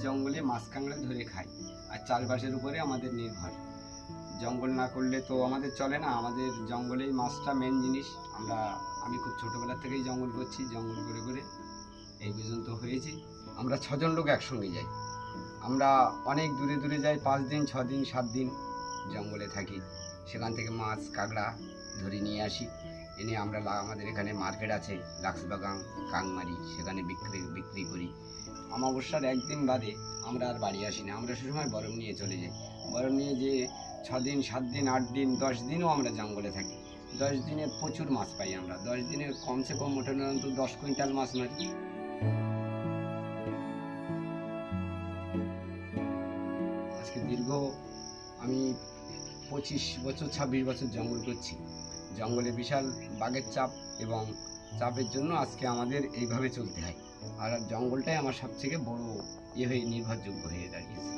জঙ্গলে মাছ কাঁকড়া ধরে খাই, আর চাষবাসের উপরে আমাদের নির্ভর। জঙ্গল না করলে তো আমাদের চলে না, আমাদের জঙ্গলেই মাছটা মেন জিনিস। আমি খুব ছোটোবেলা থেকেই জঙ্গল করছি, জঙ্গল করে করে এই পর্যন্ত হয়েছি। আমরা 6 জন লোক একসঙ্গে যাই, আমরা অনেক দূরে দূরে যাই, 5 দিন 6 দিন 7 দিন জঙ্গলে থাকি। সেখান থেকে মাছ কাঁকড়া ধরে নিয়ে আসি, এনে আমরা আমাদের এখানে মার্কেট আছে লাক্সবাগান কাংমারি, সেখানে বিক্রি করি। অমাবস্যার একদিন বাদে আমরা আর বাড়ি আসি না, আমরা সবসময় বরফ নিয়ে চলে যাই। বরফ নিয়ে যে 6 দিন 7 দিন 8 দিন 10 দিনও আমরা জঙ্গলে থাকি। 10 দিনে প্রচুর মাছ পাই আমরা, 10 দিনে কমসে কম মোটামুটি 10 কুইন্টাল মাছ মারি। আজকে দীর্ঘ আমি 25 বছর 26 বছর জঙ্গল করছি। জঙ্গলে বিশাল বাঘের চাপ এবং চাপের জন্য আজকে আমাদের এইভাবে চলতে হয়। আর জঙ্গলটাই আমার সবথেকে বড় হয়ে নির্ভরযোগ্য হয়ে দাঁড়িয়েছে।